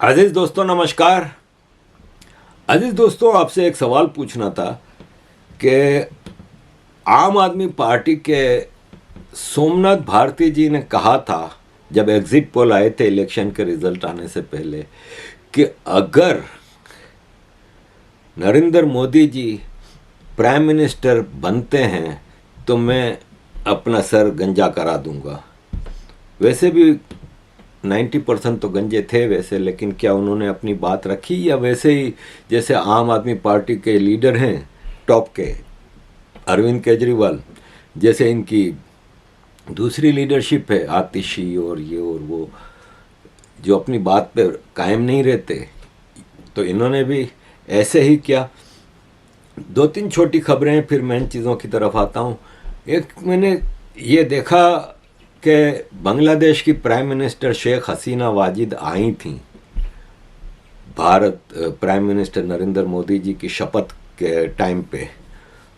अजीज दोस्तों नमस्कार। अजीज दोस्तों, आपसे एक सवाल पूछना था कि आम आदमी पार्टी के सोमनाथ भारती जी ने कहा था जब एग्जिट पोल आए थे इलेक्शन के रिजल्ट आने से पहले कि अगर नरेंद्र मोदी जी प्राइम मिनिस्टर बनते हैं तो मैं अपना सर गंजा करा दूंगा। वैसे भी 90% तो गंजे थे वैसे, लेकिन क्या उन्होंने अपनी बात रखी या वैसे ही जैसे आम आदमी पार्टी के लीडर हैं टॉप के अरविंद केजरीवाल, जैसे इनकी दूसरी लीडरशिप है आतिशी और ये और वो, जो अपनी बात पे कायम नहीं रहते, तो इन्होंने भी ऐसे ही किया। दो तीन छोटी खबरें हैं, फिर मैं इन चीज़ों की तरफ आता हूँ। एक, मैंने ये देखा कि बांग्लादेश की प्राइम मिनिस्टर शेख हसीना वाजिद आई थी भारत प्राइम मिनिस्टर नरेंद्र मोदी जी की शपथ के टाइम पे,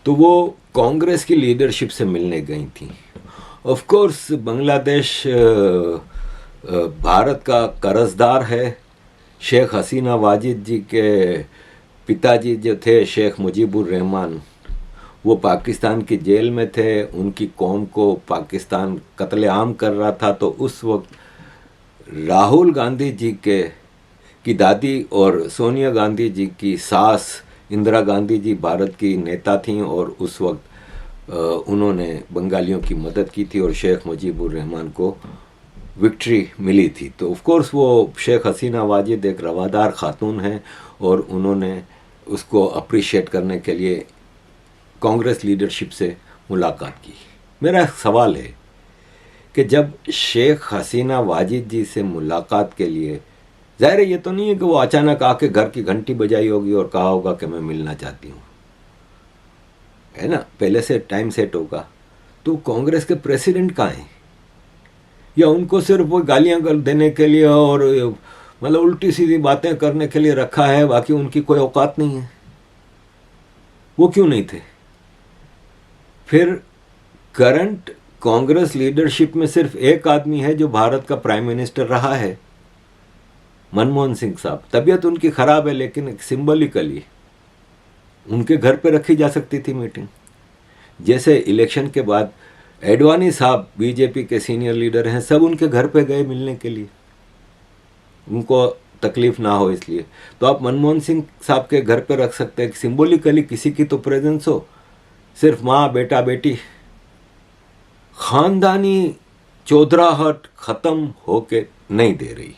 तो वो कांग्रेस की लीडरशिप से मिलने गई थी। ऑफ कोर्स बांग्लादेश भारत का कर्जदार है। शेख हसीना वाजिद जी के पिताजी जो थे शेख मुजीबुर रहमान, वो पाकिस्तान की जेल में थे। उनकी कौम को पाकिस्तान कत्लेआम कर रहा था, तो उस वक्त राहुल गांधी जी की दादी और सोनिया गांधी जी की सास इंदिरा गांधी जी भारत की नेता थीं, और उस वक्त उन्होंने बंगालियों की मदद की थी और शेख मुजीबुर रहमान को विक्ट्री मिली थी। तो ऑफ कोर्स वो शेख हसीना वाजिद एक रवादार खातून हैं और उन्होंने उसको अप्रिशिएट करने के लिए कांग्रेस लीडरशिप से मुलाकात की। मेरा सवाल है कि जब शेख हसीना वाजिद जी से मुलाकात के लिए, ज़ाहिर है ये तो नहीं है कि वो अचानक आके घर की घंटी बजाई होगी और कहा होगा कि मैं मिलना चाहती हूँ, है ना, पहले से टाइम सेट होगा। तो कांग्रेस के प्रेसिडेंट कहाँ हैं? या उनको सिर्फ वो गालियाँ देने के लिए और मतलब उल्टी सीधी बातें करने के लिए रखा है, बाकी उनकी कोई औकात नहीं है? वो क्यों नहीं थे? फिर करंट कांग्रेस लीडरशिप में सिर्फ एक आदमी है जो भारत का प्राइम मिनिस्टर रहा है, मनमोहन सिंह साहब। तबीयत उनकी खराब है, लेकिन सिंबलिकली उनके घर पे रखी जा सकती थी मीटिंग। जैसे इलेक्शन के बाद एडवाणी साहब बीजेपी के सीनियर लीडर हैं, सब उनके घर पे गए मिलने के लिए, उनको तकलीफ ना हो इसलिए। तो आप मनमोहन सिंह साहब के घर पे रख सकते हैं, सिंबलिकली किसी की तो प्रेजेंस हो। सिर्फ माँ बेटा बेटी, खानदानी चौधराहट खत्म होके नहीं दे रही।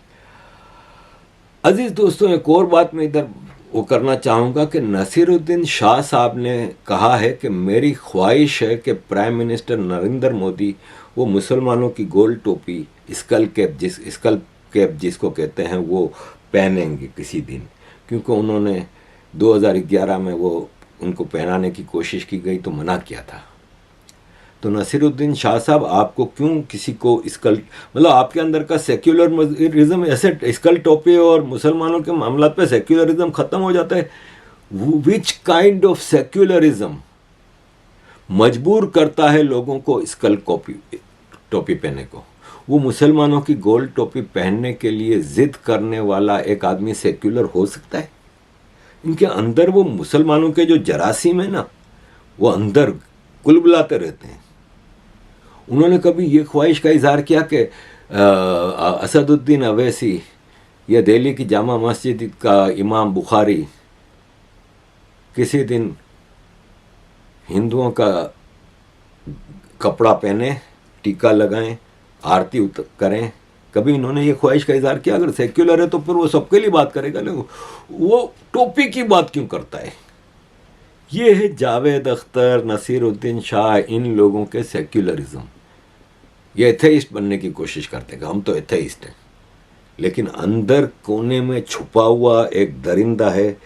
अजीज दोस्तों, एक और बात मैं इधर वो करना चाहूँगा कि नसीरुद्दीन शाह साहब ने कहा है कि मेरी ख्वाहिश है कि प्राइम मिनिस्टर नरेंद्र मोदी वो मुसलमानों की गोल टोपी स्कल कैप जिसको कहते हैं वो पहनेंगे किसी दिन, क्योंकि उन्होंने 2011 में वो उनको पहनाने की कोशिश की गई तो मना किया था। तो नसीरुद्दीन शाह साहब, आपको क्यों किसी को स्कल, मतलब आपके अंदर का सेक्युलरिज्म, ऐसे स्कल टोपी और मुसलमानों के मामला पे सेक्युलरिज्म खत्म हो जाता है। विच काइंड ऑफ सेक्युलरिज्म मजबूर करता है लोगों को स्कल टोपी पहनने को? वो मुसलमानों की गोल टोपी पहनने के लिए जिद करने वाला एक आदमी सेक्युलर हो सकता है? इनके अंदर वो मुसलमानों के जो जरासीम है ना, वो अंदर कुलबुलाते रहते हैं। उन्होंने कभी ये ख्वाहिश का इजहार किया कि असदुद्दीन अवैसी या दिल्ली की जामा मस्जिद का इमाम बुखारी किसी दिन हिंदुओं का कपड़ा पहने, टीका लगाएं, आरती करें? कभी इन्होंने ये ख्वाहिश का इजहार किया? अगर सेक्युलर है तो फिर वो सबके लिए बात करेगा ना, वो टोपी की बात क्यों करता है? ये है जावेद अख्तर, नसीरुद्दीन शाह, इन लोगों के सेक्युलरिज्म। ये एथेइस्ट बनने की कोशिश करते हैं, हम तो एथेइस्ट हैं, लेकिन अंदर कोने में छुपा हुआ एक दरिंदा है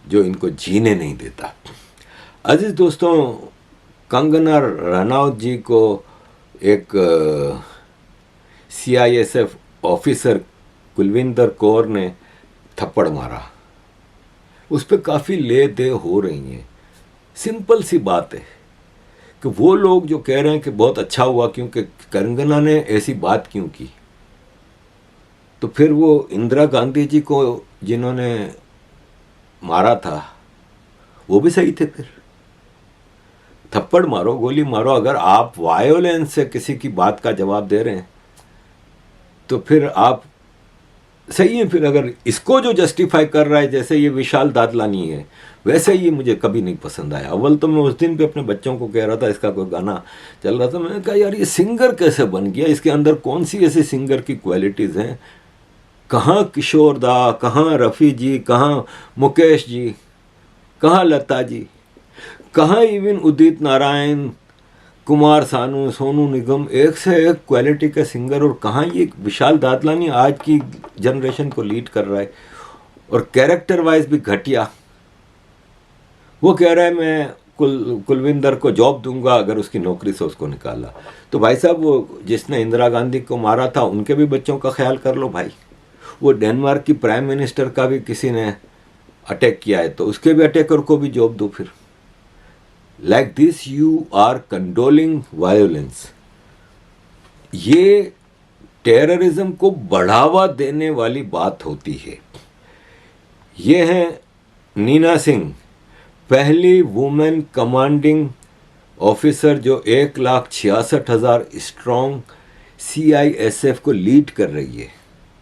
जो इनको जीने नहीं देता। अजीज दोस्तों, कंगना रनौत जी को एक CISF ऑफिसर कुलविंदर कौर ने थप्पड़ मारा, उस पर काफ़ी ले दे हो रही हैं। सिंपल सी बात है कि वो लोग जो कह रहे हैं कि बहुत अच्छा हुआ क्योंकि कंगना ने ऐसी बात क्यों की, तो फिर वो इंदिरा गांधी जी को जिन्होंने मारा था वो भी सही थे। फिर थप्पड़ मारो, गोली मारो, अगर आप वायोलेंस से किसी की बात का जवाब दे रहे हैं तो फिर आप सही है। फिर अगर इसको जो जस्टिफाई कर रहा है, जैसे ये विशाल दादलानी है, वैसे ये मुझे कभी नहीं पसंद आया। अव्वल तो मैं उस दिन भी अपने बच्चों को कह रहा था, इसका कोई गाना चल रहा था, मैंने कहा यार ये सिंगर कैसे बन गया, इसके अंदर कौन सी ऐसी सिंगर की क्वालिटीज़ हैं। कहाँ किशोर दा, कहाँ रफ़ी जी, कहाँ मुकेश जी, कहाँ लता जी, कहाँ इवन उदित नारायण, कुमार सानू, सोनू निगम, एक से एक क्वालिटी के सिंगर, और कहाँ ये विशाल दादलानी आज की जनरेशन को लीड कर रहा है, और कैरेक्टर वाइज भी घटिया। वो कह रहा है मैं कुलविंदर को जॉब दूंगा अगर उसकी नौकरी से उसको निकाला। तो भाई साहब वो जिसने इंदिरा गांधी को मारा था उनके भी बच्चों का ख्याल कर लो भाई। वो डेनमार्क की प्राइम मिनिस्टर का भी किसी ने अटैक किया है तो उसके भी अटैकर को भी जॉब दो। फिर like this you are condoning violence. ये टेररिज्म को बढ़ावा देने वाली बात होती है। ये है नीना सिंह, पहली वुमेन कमांडिंग ऑफिसर जो 1,66,000 स्ट्रॉन्ग CISF को लीड कर रही है।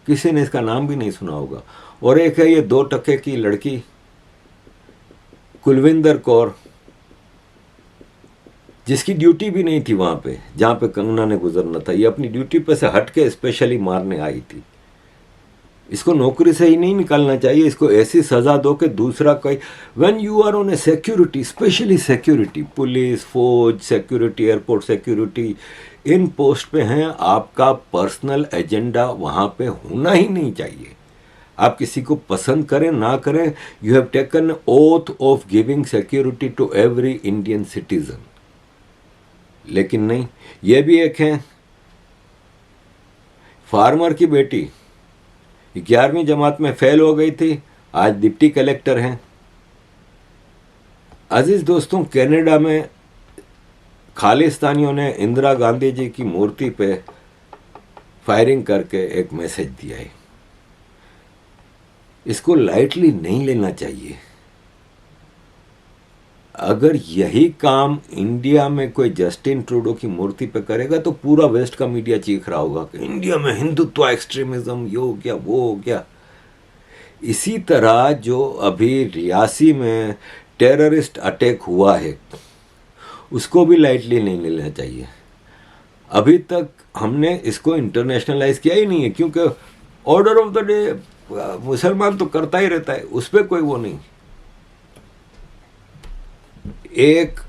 किसी ने इसका नाम भी नहीं सुना होगा। और एक है ये 2 टके की लड़की कुलविंदर कौर, जिसकी ड्यूटी भी नहीं थी वहां पे जहां पे कंगना ने गुजरना था। ये अपनी ड्यूटी पे से हट के स्पेशली मारने आई थी। इसको नौकरी से ही नहीं निकालना चाहिए, इसको ऐसी सजा दो कि दूसरा कोई, when you are on a security, specially security, police, फौज, सिक्योरिटी, एयरपोर्ट सिक्योरिटी, इन पोस्ट पे हैं, आपका पर्सनल एजेंडा वहां पे होना ही नहीं चाहिए। आप किसी को पसंद करें ना करें, you have taken oath of giving security to every Indian citizen. लेकिन नहीं, ये भी एक है फार्मर की बेटी, 11वीं जमात में फेल हो गई थी, आज डिप्टी कलेक्टर हैं। अजीज दोस्तों, कनाडा में खालिस्तानियों ने इंदिरा गांधी जी की मूर्ति पे फायरिंग करके एक मैसेज दिया है। इसको लाइटली नहीं लेना चाहिए। अगर यही काम इंडिया में कोई जस्टिन ट्रूडो की मूर्ति पे करेगा तो पूरा वेस्ट का मीडिया चीख रहा होगा कि इंडिया में हिंदुत्व, एक्सट्रीमिज्म, ये हो गया, वो हो गया। इसी तरह जो अभी रियासी में टेररिस्ट अटैक हुआ है उसको भी लाइटली नहीं लेना चाहिए। अभी तक हमने इसको इंटरनेशनलाइज किया ही नहीं है, क्योंकि ऑर्डर ऑफ द डे मुसलमान तो करता ही रहता है, उस पर कोई वो नहीं। एक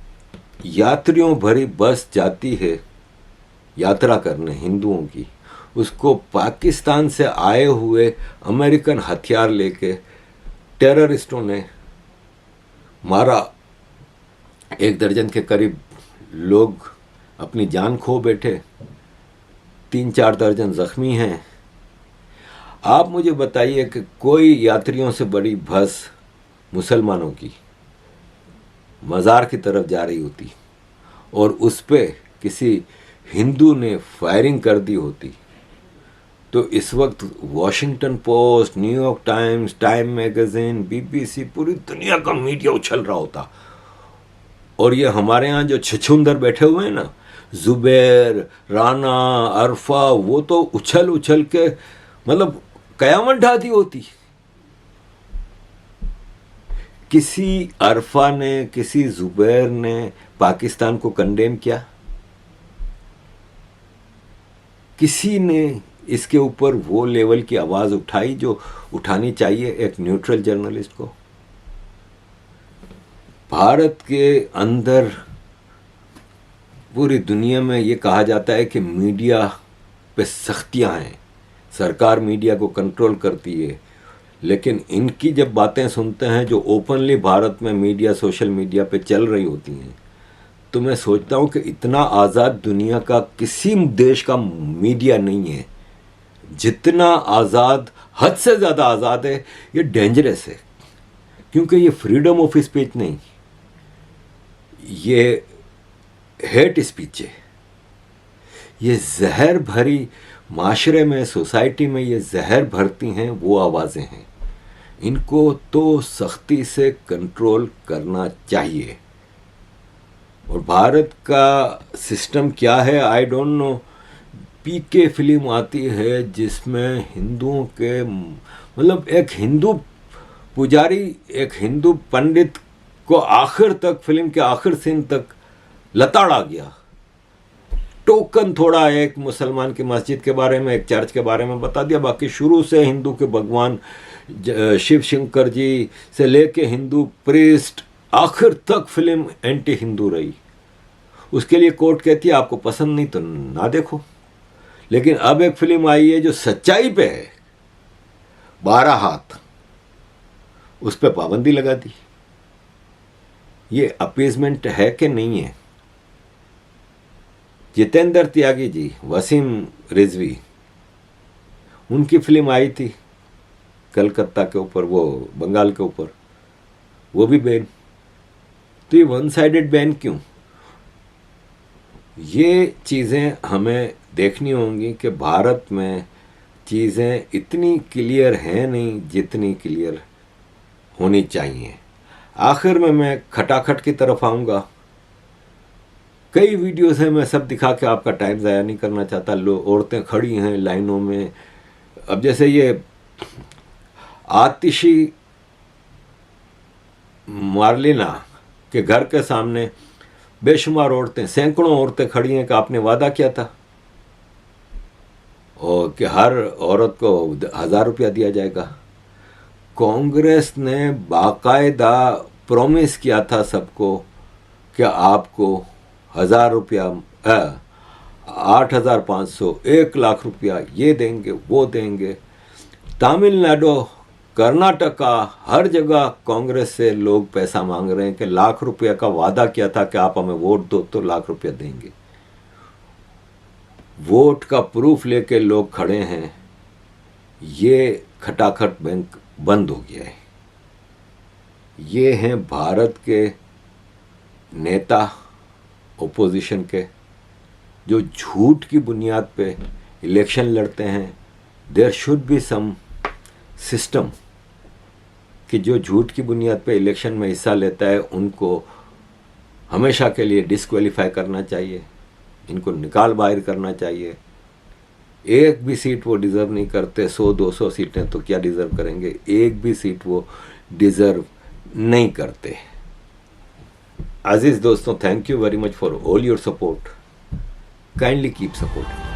यात्रियों भरी बस जाती है यात्रा करने हिंदुओं की, उसको पाकिस्तान से आए हुए अमेरिकन हथियार लेके टेररिस्टों ने मारा। 1 दर्जन के करीब लोग अपनी जान खो बैठे, 3-4 दर्जन जख्मी हैं। आप मुझे बताइए कि कोई यात्रियों से बड़ी बस मुसलमानों की मज़ार की तरफ जा रही होती और उस पे किसी हिंदू ने फायरिंग कर दी होती तो इस वक्त Washington post, New York times, time magazine, BBC, पूरी दुनिया का मीडिया उछल रहा होता। और ये हमारे यहाँ जो छछूंदर बैठे हुए हैं ना, जुबैर, राना, अरफा, वो तो उछल उछल के मतलब कयामत ढा दी होती। किसी अरफा ने, किसी जुबैर ने पाकिस्तान को कंडेम किया? किसी ने इसके ऊपर वो लेवल की आवाज़ उठाई जो उठानी चाहिए एक न्यूट्रल जर्नलिस्ट को? भारत के अंदर पूरी दुनिया में ये कहा जाता है कि मीडिया पे सख्तियां हैं, सरकार मीडिया को कंट्रोल करती है, लेकिन इनकी जब बातें सुनते हैं जो ओपनली भारत में मीडिया, सोशल मीडिया पे चल रही होती हैं, तो मैं सोचता हूँ कि इतना आज़ाद दुनिया का किसी देश का मीडिया नहीं है जितना आज़ाद, हद से ज़्यादा आज़ाद है। ये डेंजरस है, क्योंकि ये फ्रीडम ऑफ स्पीच नहीं, ये हेट स्पीच है। ये जहर भरी माशरे में, सोसाइटी में ये जहर भरती हैं वो आवाज़ें हैं। इनको तो सख्ती से कंट्रोल करना चाहिए। और भारत का सिस्टम क्या है I don't know. PK film आती है जिसमें हिंदुओं के, मतलब एक हिंदू पुजारी, एक हिंदू पंडित को आखिर तक, फिल्म के आखिर सीन तक लताड़ा गया। टोकन थोड़ा एक मुसलमान की मस्जिद के बारे में, एक चर्च के बारे में बता दिया, बाकी शुरू से हिंदू के भगवान शिव शंकर जी से लेके हिंदू प्रीस्ट, आखिर तक फिल्म एंटी हिंदू रही। उसके लिए कोर्ट कहती है आपको पसंद नहीं तो ना देखो। लेकिन अब एक फिल्म आई है जो सच्चाई पे है, 12 हाथ, उस पर पाबंदी लगा दी। ये अपीजमेंट है कि नहीं है? जितेंद्र त्यागी जी, वसीम रिजवी, उनकी फिल्म आई थी कलकत्ता के ऊपर, वो बंगाल के ऊपर, वो भी बैन। तो ये वन साइडेड बैन क्यों? ये चीज़ें हमें देखनी होंगी कि भारत में चीज़ें इतनी क्लियर हैं नहीं जितनी क्लियर होनी चाहिए। आखिर में मैं खटाखट की तरफ आऊँगा। कई वीडियोस हैं, मैं सब दिखा के आपका टाइम ज़ाया नहीं करना चाहता। औरतें खड़ी हैं लाइनों में। अब जैसे ये आतिशी मार्लिना के घर के सामने बेशुमार औरतें, सैकड़ों औरतें खड़ी हैं कि आपने वादा किया था और कि हर औरत को 1000 रुपया दिया जाएगा। कांग्रेस ने बाकायदा प्रॉमिस किया था सबको कि आपको 1000 रुपया, 8500, 1 लाख रुपया ये देंगे वो देंगे। तमिलनाडु, कर्नाटका, हर जगह कांग्रेस से लोग पैसा मांग रहे हैं कि लाख रुपया का वादा किया था कि आप हमें वोट दो तो लाख रुपया देंगे। वोट का प्रूफ लेके लोग खड़े हैं। ये खटाखट बैंक बंद हो गया है। ये हैं भारत के नेता ओपोजिशन के, जो झूठ की बुनियाद पे इलेक्शन लड़ते हैं। There should be some system कि जो झूठ की बुनियाद पे इलेक्शन में हिस्सा लेता है उनको हमेशा के लिए डिस्क्वालीफाई करना चाहिए, इनको निकाल बाहर करना चाहिए। एक भी सीट वो डिज़र्व नहीं करते। 100-200 सीटें तो क्या डिज़र्व करेंगे, एक भी सीट वो डिज़र्व नहीं करते। अजीज़ दोस्तों, thank you very much for all your support. Kindly keep supporting.